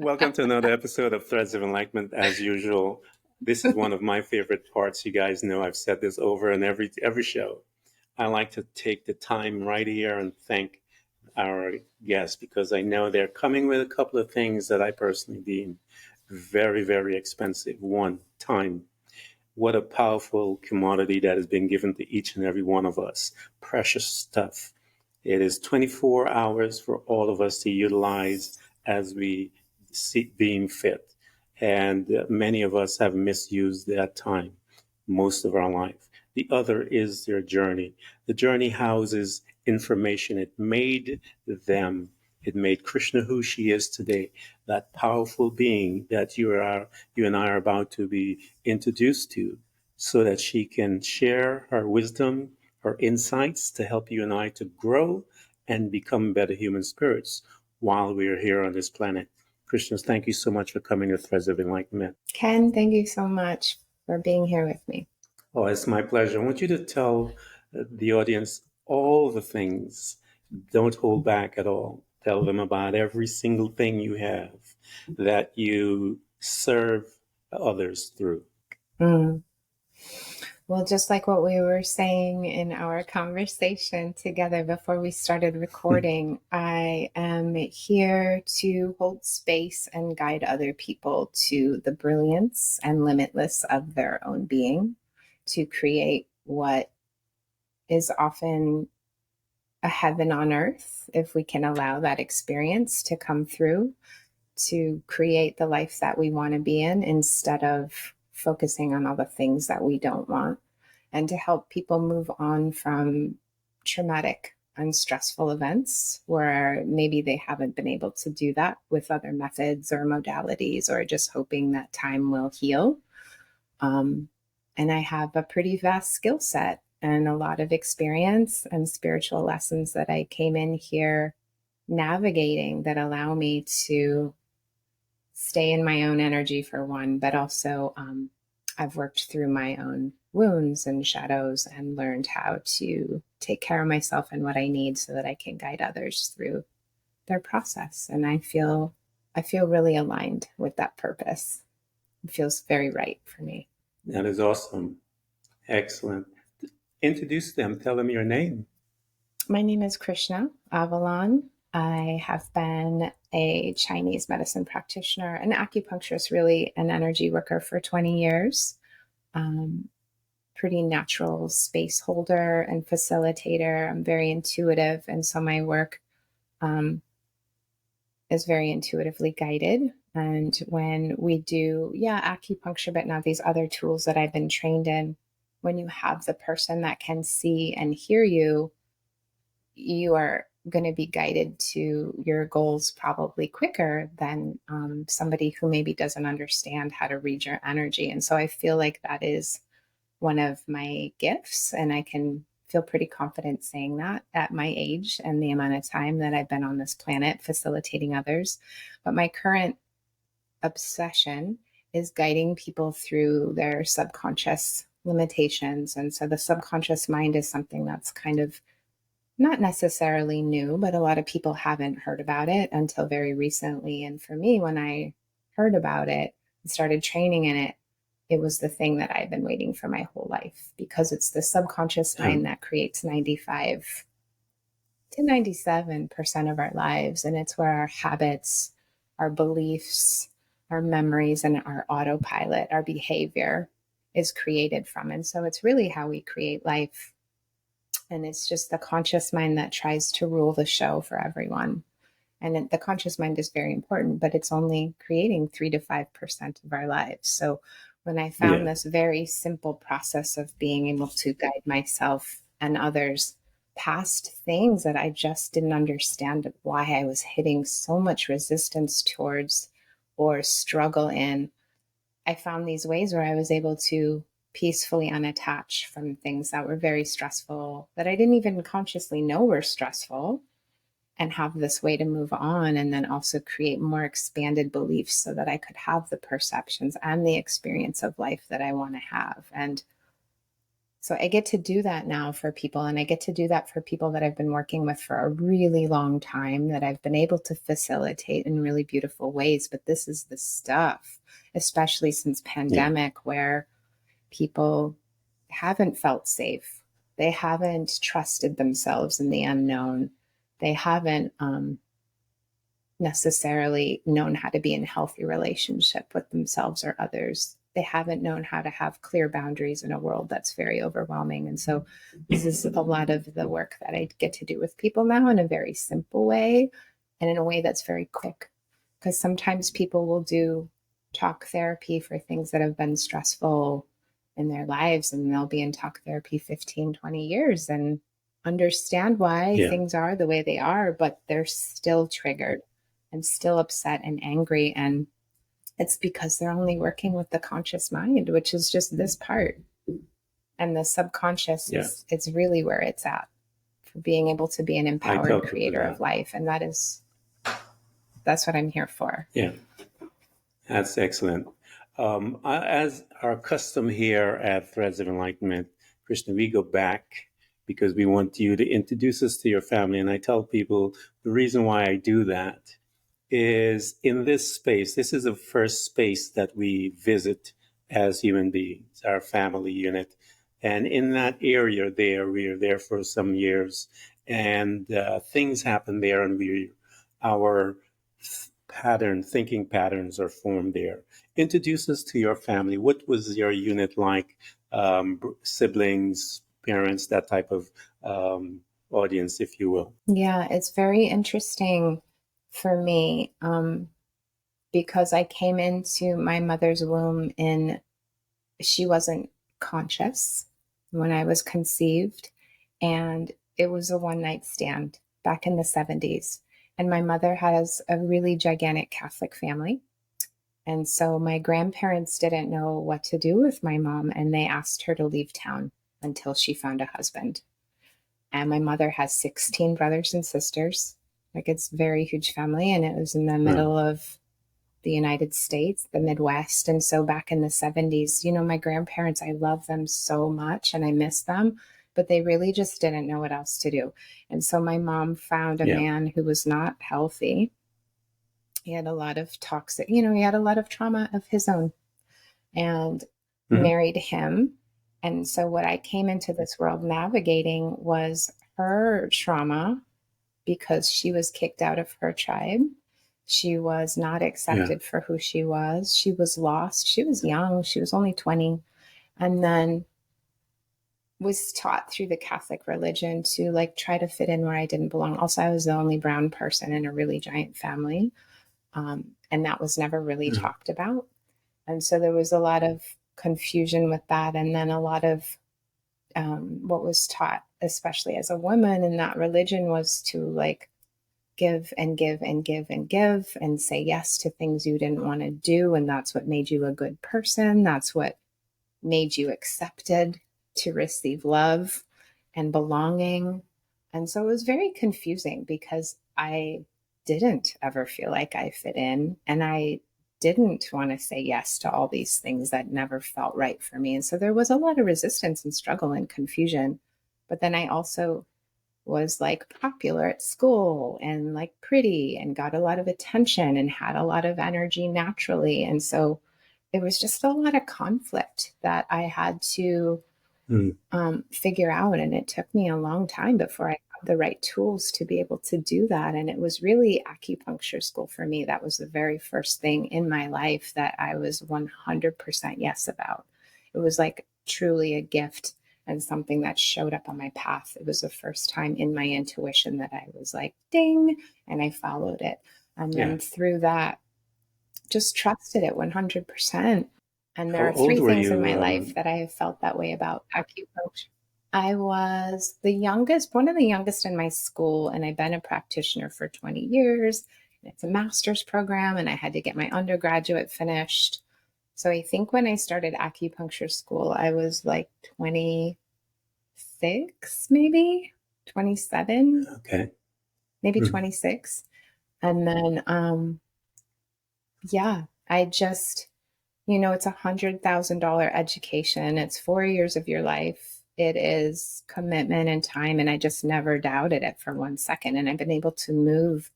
Welcome to another episode of Threads of Enlightenment. As usual, this is one of my favorite parts. You guys know I've said this over in every show. I like to take the time right here and thank our guests because I know they're coming with a couple of things that I personally deem very, very expensive. One, time. What a powerful commodity that has been given to each and every one of us. Precious stuff. It is 24 hours for all of us to utilize as we see deem fit. And many of us have misused that time most of our life. The other is their journey. The journey houses information. It made them. It made Krishna who she is today, that powerful being that you and I are about to be introduced to, so that she can share her wisdom, her insights to help you and I to grow and become better human spirits while we are here on this planet. Krishna, thank you so much for coming to Threads of Enlightenment. Ken, thank you so much for being here with me. Oh, it's my pleasure. I want you to tell the audience all the things. Don't hold back at all. Tell them about every single thing you have that you serve others through. Mm. Well, just like what we were saying in our conversation together before we started recording, I am here to hold space and guide other people to the brilliance and limitless of their own being, to create what is often a heaven on earth, if we can allow that experience to come through, to create the life that we want to be in instead of focusing on all the things that we don't want, and to help people move on from traumatic and stressful events where maybe they haven't been able to do that with other methods or modalities, or just hoping that time will heal. And I have a pretty vast skill set and a lot of experience and spiritual lessons that I came in here navigating that allow me to stay in my own energy, for one, but also I've worked through my own wounds and shadows and learned how to take care of myself and what I need so that I can guide others through their process. And I feel really aligned with that purpose. It feels very right for me. That is awesome. Excellent. Introduce them. Tell them your name. My name is Krishna, Avalon. I have been a Chinese medicine practitioner, an acupuncturist, really an energy worker for 20 years. Pretty natural space holder and facilitator. I'm very intuitive, and so my work is very intuitively guided. And when we do, acupuncture, but now these other tools that I've been trained in, when you have the person that can see and hear you, you are going to be guided to your goals probably quicker than somebody who maybe doesn't understand how to read your energy. And so I feel like that is one of my gifts, and I can feel pretty confident saying that at my age and the amount of time that I've been on this planet facilitating others. But my current obsession is guiding people through their subconscious limitations. And so the subconscious mind is something that's kind of not necessarily new, but a lot of people haven't heard about it until very recently. And for me, when I heard about it and started training in it, it was the thing that I've been waiting for my whole life, because it's the subconscious mind that creates 95 to 97% of our lives. And it's where our habits, our beliefs, our memories, and our autopilot, our behavior is created from. And so it's really how we create life. And it's just the conscious mind that tries to rule the show for everyone. And the conscious mind is very important, but it's only creating 3 to 5% of our lives. So when I found this very simple process of being able to guide myself and others past things that I just didn't understand why I was hitting so much resistance towards or struggle in, I found these ways where I was able to peacefully unattach from things that were very stressful, that I didn't even consciously know were stressful, and have this way to move on, and then also create more expanded beliefs so that I could have the perceptions and the experience of life that I want to have. And So I get to do that now for people, and I get to do that for people that I've been working with for a really long time that I've been able to facilitate in really beautiful ways. But this is the stuff, especially since Yeah. pandemic, where people haven't felt safe. They haven't trusted themselves in the unknown. They haven't necessarily known how to be in healthy relationship with themselves or others. They haven't known how to have clear boundaries in a world that's very overwhelming. And so this is a lot of the work that I get to do with people now in a very simple way and in a way that's very quick. Because sometimes people will do talk therapy for things that have been stressful in their lives, and they'll be in talk therapy 15, 20 years and understand why Yeah. things are the way they are, but they're still triggered and still upset and angry. And it's because they're only working with the conscious mind, which is just this part. And the subconscious Yeah. is it's really where it's at for being able to be an I empowered totally do creator of that. life. And that's what I'm here for. Yeah. That's excellent. As our custom here at Threads of Enlightenment, Krishna, we go back because we want you to introduce us to your family. And I tell people the reason why I do that is in this space, this is the first space that we visit as human beings, our family unit. And in that area there, we are there for some years, and things happen there, and our thinking patterns are formed there. Introduce us to your family. What was your unit like? Siblings, parents, that type of audience, if you will. Yeah, it's very interesting for me because I came into my mother's womb in she wasn't conscious when I was conceived. And it was a one night stand back in the 70s. And my mother has a really gigantic Catholic family. And so my grandparents didn't know what to do with my mom, and they asked her to leave town until she found a husband. And my mother has 16 brothers and sisters. Like it's a very huge family. And it was in the Wow. middle of the United States, the Midwest. And so back in the 70s, my grandparents, I love them so much and I miss them, but they really just didn't know what else to do. And so my mom found a Yeah. man who was not healthy. He had a lot of toxic, he had a lot of trauma of his own and Mm-hmm. married him. And so what I came into this world navigating was her trauma because she was kicked out of her tribe. She was not Yeah. accepted for who she was. She was lost. She was young. She was only 20. And then was taught through the Catholic religion to like try to fit in where I didn't belong. Also, I was the only brown person in a really giant family. And that was never really Yeah. talked about. And so there was a lot of confusion with that. And then a lot of what was taught, especially as a woman in that religion, was to like give and give and give and give and say yes to things you didn't want to do. And that's what made you a good person. That's what made you accepted to receive love and belonging. And so it was very confusing because I didn't ever feel like I fit in. And I didn't want to say yes to all these things that never felt right for me. And so there was a lot of resistance and struggle and confusion. But then I also was like popular at school and like pretty and got a lot of attention and had a lot of energy naturally. And so it was just a lot of conflict that I had to Mm. figure out. And it took me a long time before I got the right tools to be able to do that. And it was really acupuncture school for me. That was the very first thing in my life that I was 100% yes about. It was like truly a gift and something that showed up on my path. It was the first time in my intuition that I was like, ding, and I followed it. And Yeah. then through that, just trusted it 100%. And there How are old three were things in you? my life that I have felt that way about acupuncture. I was the youngest, one of the youngest in my school, and I've been a practitioner for 20 years. And it's a master's program, and I had to get my undergraduate finished. So I think when I started acupuncture school, I was like 26, maybe 27, Okay. maybe Mm. 26. And then, yeah, I just, it's $100,000 education. It's 4 years of your life. it is commitment and time. And I just never doubted it for 1 second. And I've been able to move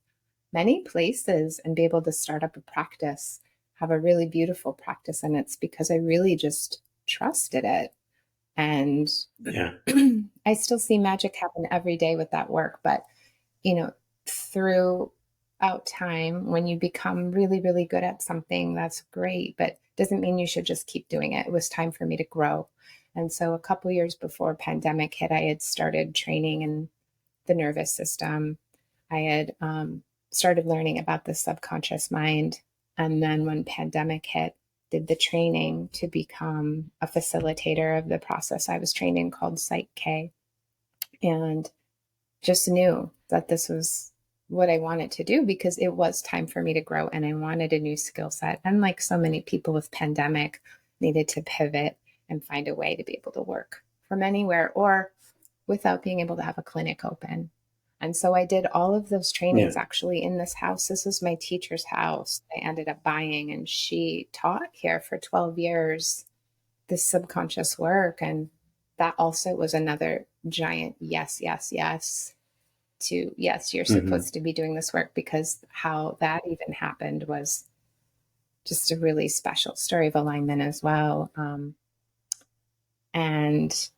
many places and be able to start up a practice, have a really beautiful practice. And it's because I really just trusted it. And Yeah. I still see magic happen every day with that work. But, you know, throughout time, when you become really, really good at something, that's great, but doesn't mean you should just keep doing it. It was time for me to grow. And so a couple years before pandemic hit, I had started training in the nervous system. I had started learning about the subconscious mind. And then when pandemic hit, did the training to become a facilitator of the process I was trained in called Psych K, and just knew that this was what I wanted to do because it was time for me to grow and I wanted a new skill set. And like so many people with pandemic, needed to pivot and find a way to be able to work from anywhere or without being able to have a clinic open. And so I did all of those Yeah. trainings actually in this house. This was my teacher's house. I ended up buying, and she taught here for 12 years this subconscious work. And that also was another giant yes, yes, yes to yes, you're Hmm. supposed to be doing this work, because how that even happened was just a really special story of alignment as well. And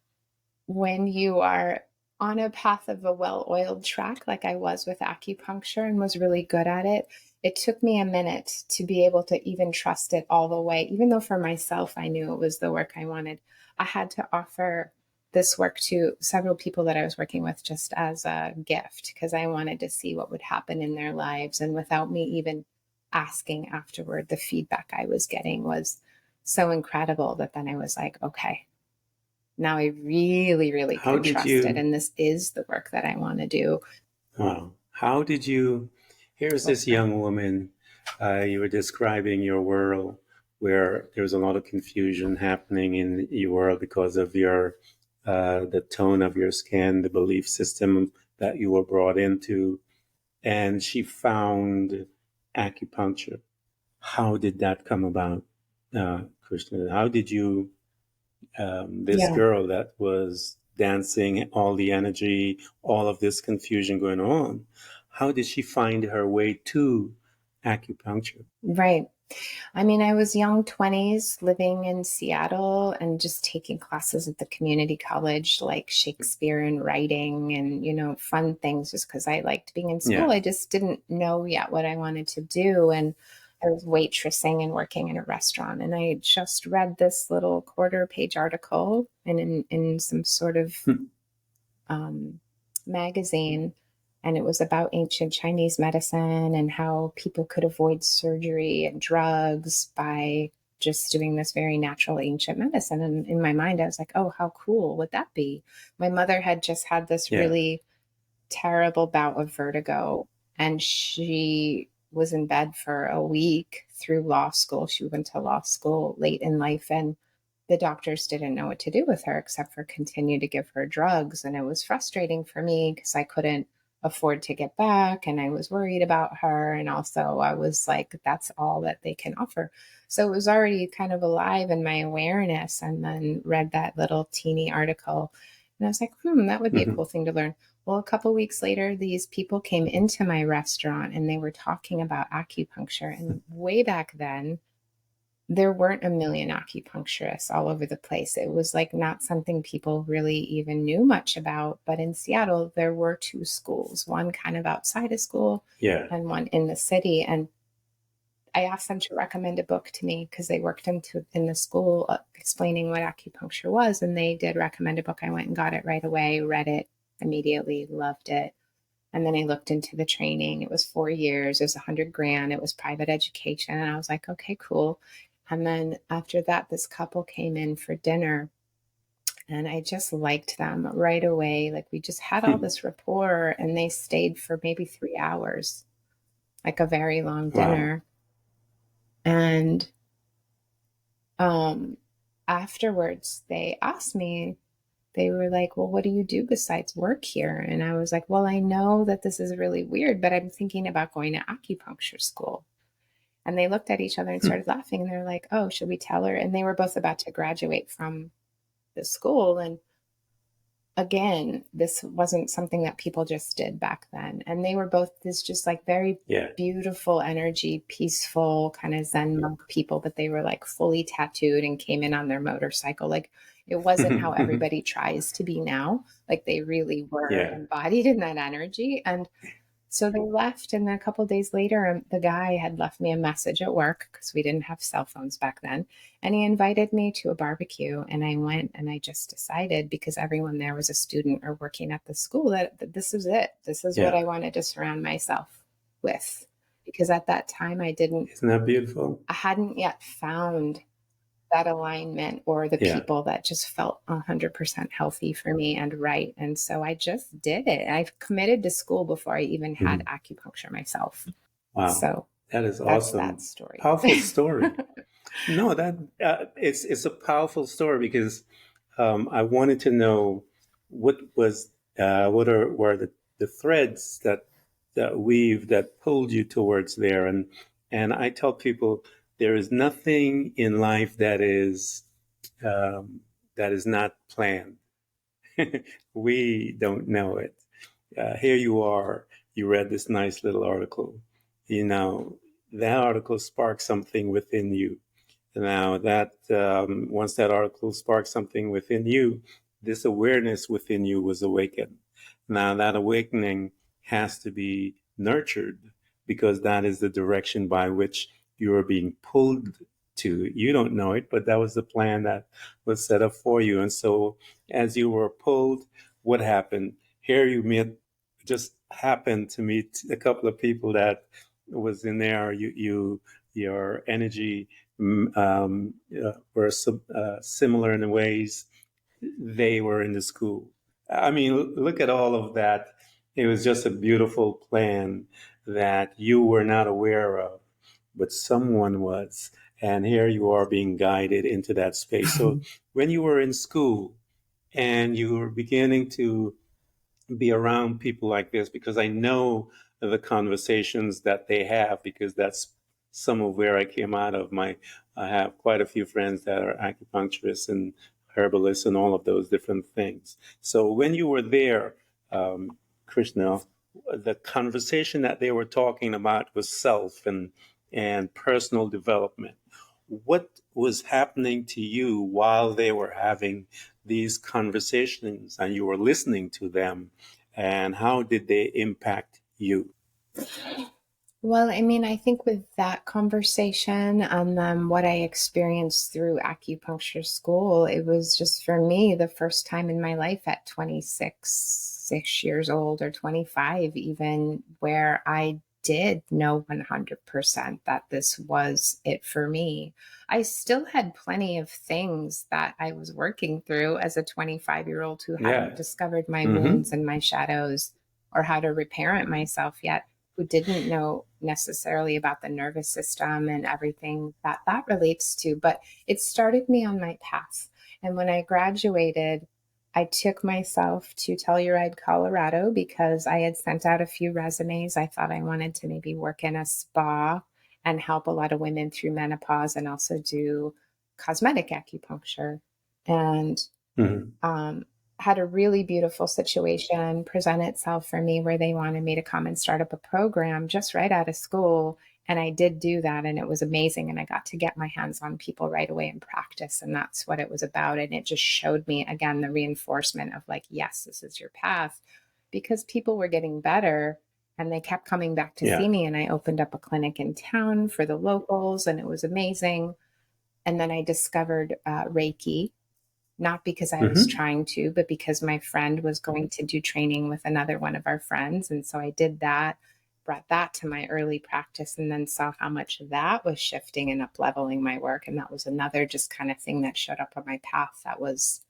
when you are on a path of a well-oiled track, like I was with acupuncture and was really good at it, it took me a minute to be able to even trust it all the way. Even though for myself, I knew it was the work I wanted, I had to offer this work to several people that I was working with just as a gift because I wanted to see what would happen in their lives. And without me even asking afterward, the feedback I was getting was so incredible that then I was like, okay, now I really, really How can did trust it. you, And this is the work that I want to do. wow, how did you, here's Go this for it. young woman, you were describing your world where there was a lot of confusion happening in your world because of your, the tone of your skin, the belief system that you were brought into, and she found acupuncture. How did that come about, Krishna? How did you, this Yeah. girl that was dancing, all the energy, all of this confusion going on, how did she find her way to acupuncture? Right. I mean, I was young 20s living in Seattle and just taking classes at the community college, like Shakespeare and writing and, fun things just because I liked being in school. Yeah, I just didn't know yet what I wanted to do. And I was waitressing and working in a restaurant. And I just read this little quarter-page article in some sort of um, magazine, and it was about ancient Chinese medicine and how people could avoid surgery and drugs by just doing this very natural ancient medicine. And in my mind, I was like, oh, how cool would that be? My mother had just had this yeah. really terrible bout of vertigo, and she was in bed for a week through law school. She went to law school late in life, and the doctors didn't know what to do with her except for continue to give her drugs. And it was frustrating for me because I couldn't afford to get back and I was worried about her. And also, I was like, that's all that they can offer. So it was already kind of alive in my awareness. And then read that little teeny article. And I was like, that would be a Hmm. cool thing to learn. Well, a couple weeks later, these people came into my restaurant and they were talking about acupuncture. And way back then, there weren't a million acupuncturists all over the place. It was like not something people really even knew much about. But in Seattle, there were two schools, one kind of outside of school Yeah. and one in the city. And I asked them to recommend a book to me because they worked in the school explaining what acupuncture was. And they did recommend a book. I went and got it right away, read it immediately, loved it. And then I looked into the training. It was 4 years. It was 100 grand. It was private education. And I was like, okay, cool. And then after that, this couple came in for dinner and I just liked them right away. Like we just had all Hmm. this rapport and they stayed for maybe 3 hours, like a very long Wow. dinner. And um, afterwards, they asked me, they were like, well, what do you do besides work here? And I was like, well, I know that this is really weird, but I'm thinking about going to acupuncture school. And they looked at each other and Hmm. started laughing. And they're like, oh, should we tell her? And they were both about to graduate from the school. And again, this wasn't something that people just did back then. And they were both this just like very Yeah. beautiful energy, peaceful kind of Zen monk people, but they were like fully tattooed and came in on their motorcycle. Like it wasn't how everybody tries to be now. Like they really were Yeah. embodied in that energy. And so they left, and then a couple of days later, the guy had left me a message at work because we didn't have cell phones back then. And he invited me to a barbecue. And I went and I just decided, because everyone there was a student or working at the school, that this is it. This is what Yeah. I wanted to surround myself with. Because at that time, Isn't that beautiful? I hadn't yet found that alignment or the Yeah. people that just felt 100% healthy for me and right. And so I just did it. I've committed to school before I even had Mhm. acupuncture myself. Wow. So That is that's that awesome. story. Powerful story. No, that it's a powerful story because I wanted to know what were the threads that weave that pulled you towards there, and I tell people there is nothing in life um, that is not planned. We don't know it. Here you are, you read this nice little article. You know, that article sparked something within you. Now, that once that article sparked something within you, this awareness within you was awakened. Now, that awakening has to be nurtured because that is the direction by which you are being pulled to. You don't know it, but that was the plan that was set up for you. And so, as you were pulled, what happened? Here you just happened to meet a couple of people that was in there. Your energy were similar in the ways they were in the school. I mean, look at all of that. It was just a beautiful plan that you were not aware of, but someone was. And here you are being guided into that space. So when you were in school and you were beginning to be around people like this, because I know the conversations that they have, because that's some of where I came out of. I have quite a few friends that are acupuncturists and herbalists and all of those different things. So when you were there, um, Krishna, the conversation that they were talking about was self and personal development. What was happening to you while they were having these conversations and you were listening to them, and how did they impact you? Well, I mean, I think with that conversation and what I experienced through acupuncture school, it was just for me the first time in my life at 26 years old or 25, even, where I did know 100% that this was it for me. I still had plenty of things that I was working through as a 25-year-old who hadn't Yeah. discovered my wounds Mm-hmm. and my shadows or how to reparent myself yet, who didn't know necessarily about the nervous system and everything that that relates to, but it started me on my path. And when I graduated, I took myself to Telluride, Colorado, because I had sent out a few resumes. I thought I wanted to maybe work in a spa and help a lot of women through menopause and also do cosmetic acupuncture. And Mm-hmm. um, had a really beautiful situation present itself for me where they wanted me to come and start up a program just right out of school. And I did do that, and it was amazing. And I got to get my hands on people right away and practice. And that's what it was about. And it just showed me again the reinforcement of like, yes, this is your path, because people were getting better and they kept coming back to Yeah. see me. And I opened up a clinic in town for the locals, and it was amazing. And then I discovered Reiki, not because I was Mm-hmm. trying to, but because my friend was going to do training with another one of our friends. And so I did that, brought that to my early practice, and then saw how much that was shifting and up leveling my work. And that was another just kind of thing that showed up on my path that was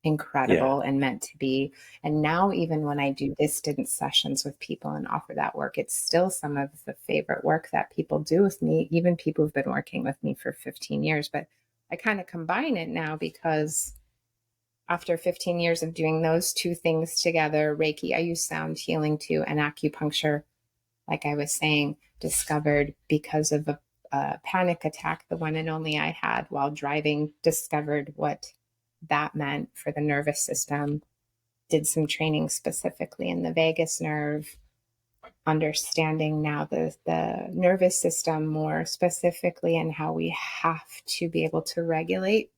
Yeah. incredible and meant to be. And now, even when I do distance sessions with people and offer that work, it's still some of the favorite work that people do with me, even people who've been working with me for 15 years. But I kind of combine it now because after 15 years of doing those two things together, Reiki, I use sound healing too, and acupuncture, like I was saying, discovered because of a panic attack, the one and only I had while driving, discovered what that meant for the nervous system. did some training specifically in the vagus nerve, understanding now the nervous system more specifically, and how we have to be able to regulate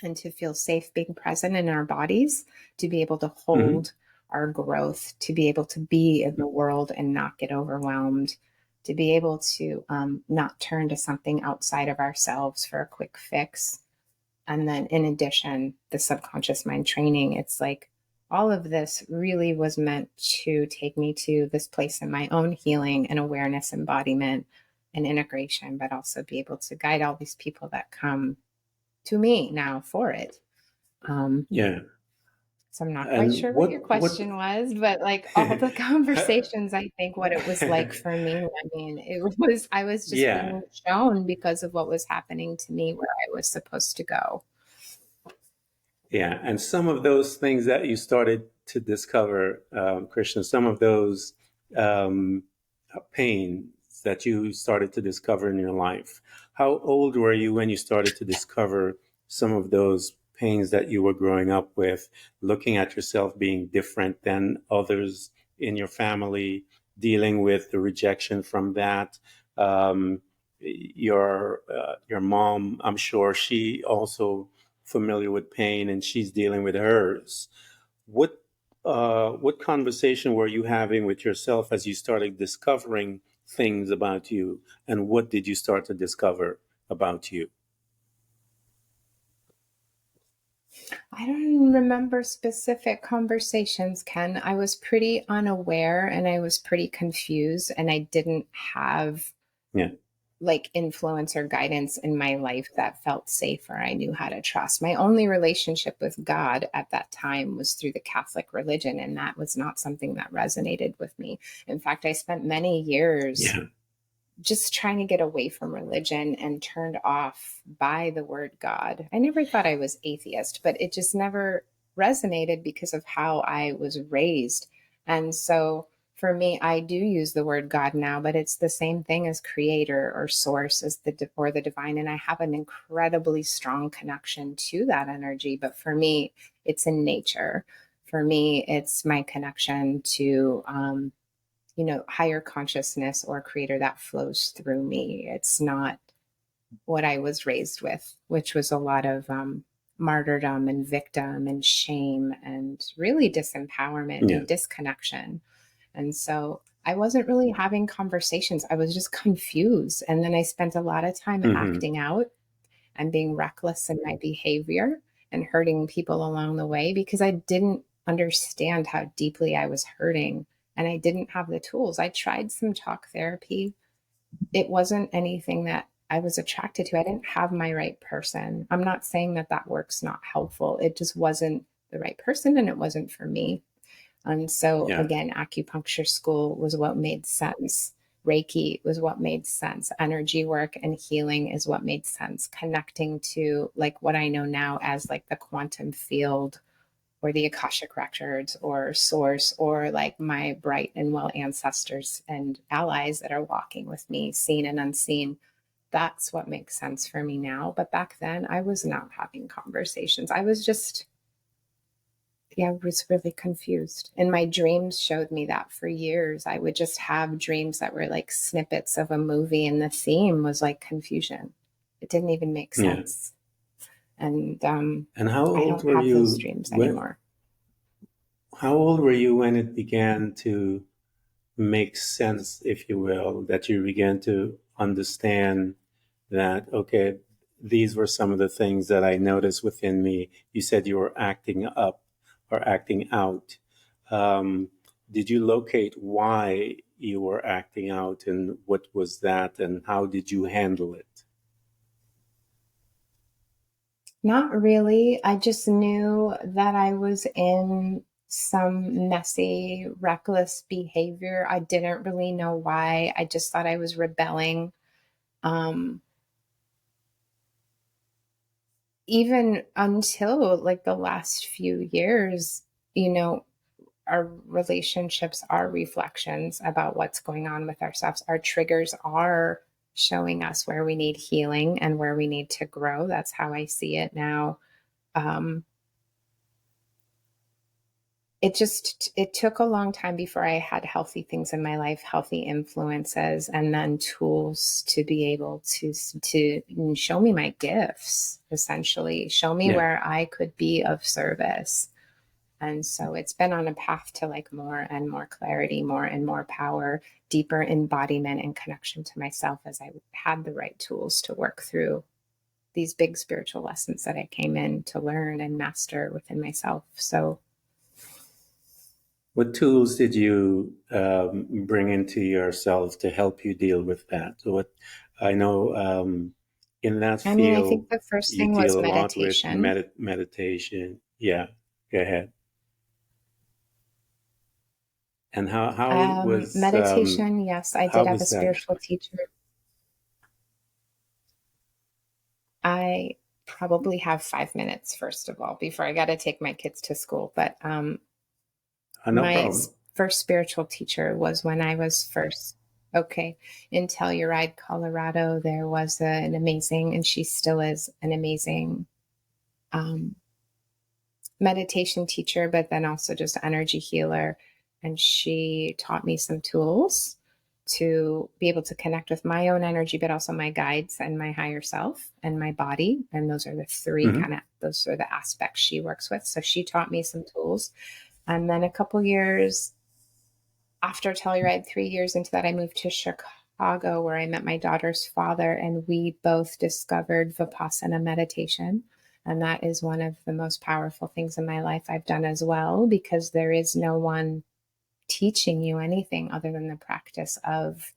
and to feel safe being present in our bodies, to be able to Hmm. hold our growth, to be able to be in the world and not get overwhelmed, to be able to not turn to something outside of ourselves for a quick fix. And then, in addition, the subconscious mind training, it's like all of this really was meant to take me to this place in my own healing and awareness, embodiment, and integration, but also be able to guide all these people that come to me now for it. Um, Yeah. so I'm not quite And sure what your what question was, but like all the conversations, I think what it was like for me, I mean, I was just yeah. being shown because of what was happening to me where I was supposed to go. Yeah, and some of those things that you started to discover, Krishna, some of those um, pains that you started to discover in your life. How old were you when you started to discover some of those pains that you were growing up with, looking at yourself being different than others in your family, dealing with the rejection from that? Um, your mom, I'm sure she also familiar with pain and she's dealing with hers. What conversation were you having with yourself as you started discovering things about you, and what did you start to discover about you? I don't remember specific conversations, Ken. I was pretty unaware and I was pretty confused, and I didn't have Yeah, like influence or guidance in my life that felt safe or I knew how to trust. My only relationship with God at that time was through the Catholic religion, and that was not something that resonated with me. In fact, I spent many years yeah, just trying to get away from religion and turned off by the word God. I never thought I was atheist, but it just never resonated because of how I was raised. And so for me, I do use the word God now, but it's the same thing as creator or source as or the divine. And I have an incredibly strong connection to that energy. But for me, it's in nature. For me, it's my connection to higher consciousness or creator that flows through me. It's not what I was raised with, which was a lot of martyrdom and victim and shame and really disempowerment yeah. and disconnection. And so I wasn't really having conversations. I was just confused. And then I spent a lot of time Hmm. acting out and being reckless in my behavior and hurting people along the way because I didn't understand how deeply I was hurting and I didn't have the tools. I tried some talk therapy. It wasn't anything that I was attracted to. I didn't have my right person. I'm not saying that that work's not helpful. It just wasn't the right person and it wasn't for me. And so, Yeah, again, acupuncture school was what made sense. Reiki was what made sense. Energy work and healing is what made sense. Connecting to like what I know now as like the quantum field or the Akashic records or source or like my bright and well ancestors and allies that are walking with me, seen and unseen. That's what makes sense for me now. But back then, I was not having conversations. I was just yeah, I was really confused. And my dreams showed me that for years. I would just have dreams that were like snippets of a movie, and the theme was like confusion. It didn't even make yeah. sense. And And how I old don't were have those you dreams when? anymore. How old were you when it began to make sense, if you will, that you began to understand that, okay, these were some of the things that I noticed within me. You said you were acting up or acting out. Um, did you locate why you were acting out and what was that and how did you handle it? Not really. I just knew that I was in some messy, reckless behavior. I didn't really know why. I just thought I was rebelling. Um, Even until like the last few years, you know, our relationships are reflections about what's going on with ourselves. Our triggers are showing us where we need healing and where we need to grow. That's how I see it now. Um, it took a long time before I had healthy things in my life, healthy influences, and then tools to be able to show me my gifts, essentially show me Yeah. where I could be of service. And so it's been on a path to like more and more clarity, more and more power, deeper embodiment and connection to myself as I had the right tools to work through these big spiritual lessons that I came in to learn and master within myself. So, What tools did you bring into yourself to help you deal with that? So what I know in that I mean, I think field, the first you thing was deal a lot with meditation. meditation. Yeah, go ahead. And Meditation, yes, I how did have a was that? spiritual teacher. I probably have 5 minutes, first of all, before I got to take my kids to school. But No my problem. first spiritual teacher was when I was first, okay, in Telluride, Colorado. There was an amazing, and she still is an amazing um, meditation teacher, but then also just energy healer. And she taught me some tools to be able to connect with my own energy, but also my guides and my higher self and my body. And those are the three Hmm. those are the aspects she works with. So she taught me some tools. And then a couple years after Telluride, 3 years into that, I moved to Chicago where I met my daughter's father, and we both discovered Vipassana meditation. And that is one of the most powerful things in my life I've done as well, because there is no one teaching you anything other than the practice of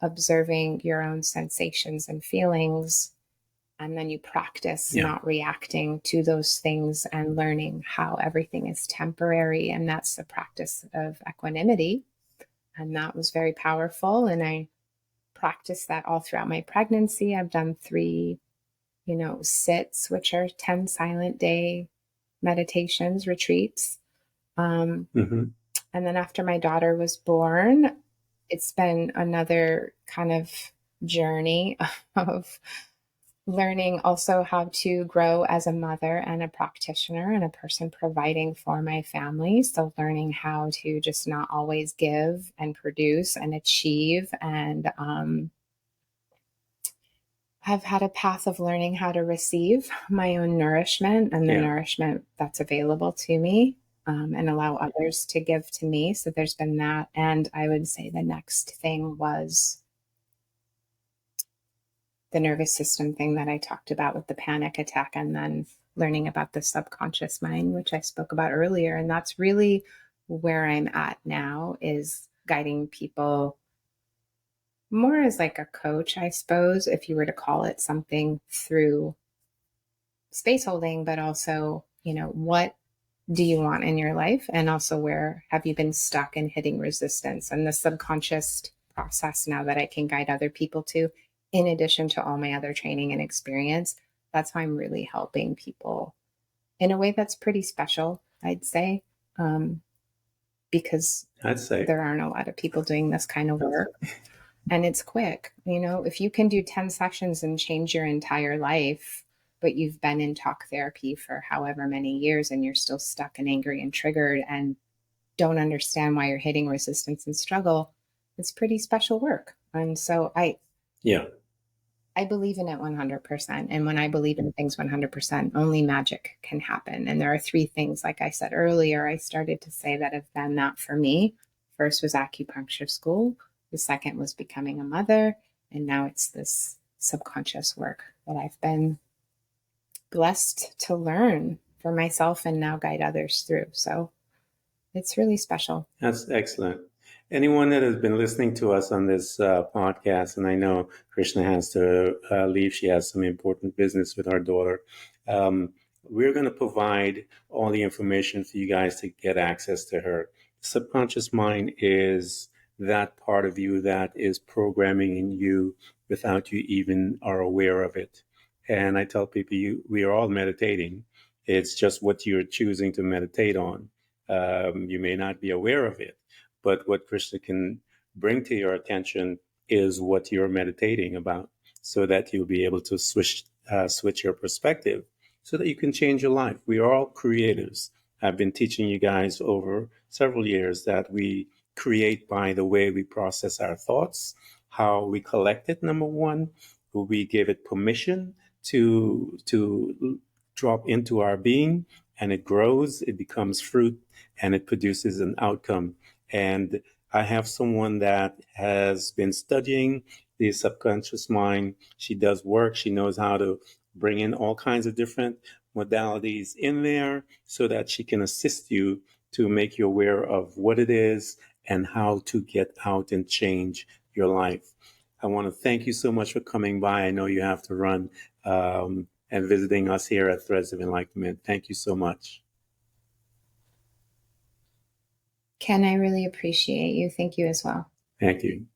observing your own sensations and feelings. And then you practice Yeah, not reacting to those things and learning how everything is temporary. And that's the practice of equanimity. And that was very powerful. And I practiced that all throughout my pregnancy. I've done three, sits, which are 10 silent day meditations, retreats. Um, hmm, and then after my daughter was born, it's been another kind of journey of learning also how to grow as a mother and a practitioner and a person providing for my family. So, learning how to just not always give and produce and achieve. And I've had a path of learning how to receive my own nourishment and the yeah, nourishment that's available to me. And allow others to give to me. So there's been that. And I would say the next thing was the nervous system thing that I talked about with the panic attack, and then learning about the subconscious mind, which I spoke about earlier. And that's really where I'm at now, is guiding people more as like a coach, I suppose, if you were to call it something, through space holding, but also, what do you want in your life? And also, where have you been stuck and hitting resistance? And the subconscious process now that I can guide other people to, in addition to all my other training and experience, that's how I'm really helping people in a way that's pretty special, I'd say, because I'd say. there aren't a lot of people doing this kind of work. And it's quick. If you can do 10 sessions and change your entire life, but you've been in talk therapy for however many years and you're still stuck and angry and triggered and don't understand why you're hitting resistance and struggle, it's pretty special work. And so Yeah, I believe in it 100%. And when I believe in things 100%, only magic can happen. And there are three things, like I said earlier, I started to say, that have been that for me. First was acupuncture school. The second was becoming a mother. And now it's this subconscious work that I've been blessed to learn for myself and now guide others through. So it's really special. that's excellent. Anyone that has been listening to us on this podcast, and I know Krishna has to leave, she has some important business with our daughter. Um, we're going to provide all the information for you guys to get access to her. Subconscious mind is that part of you that is programming in you without you even are aware of it. And I tell people, we are all meditating. It's just what you're choosing to meditate on. You may not be aware of it, but what Krishna can bring to your attention is what you're meditating about, so that you'll be able to switch your perspective, so that you can change your life. We are all creators. I've been teaching you guys over several years that we create by the way we process our thoughts, how we collect it, number one, we give it permission to drop into our being, and it grows, it becomes fruit, and it produces an outcome. And I have someone that has been studying the subconscious mind. She does work, she knows how to bring in all kinds of different modalities in there so that she can assist you to make you aware of what it is and how to get out and change your life. I want to thank you so much for coming by. I know you have to run, and visiting us here at Threads of Enlightenment. Thank you so much. Ken, I really appreciate you. Thank you as well. Thank you.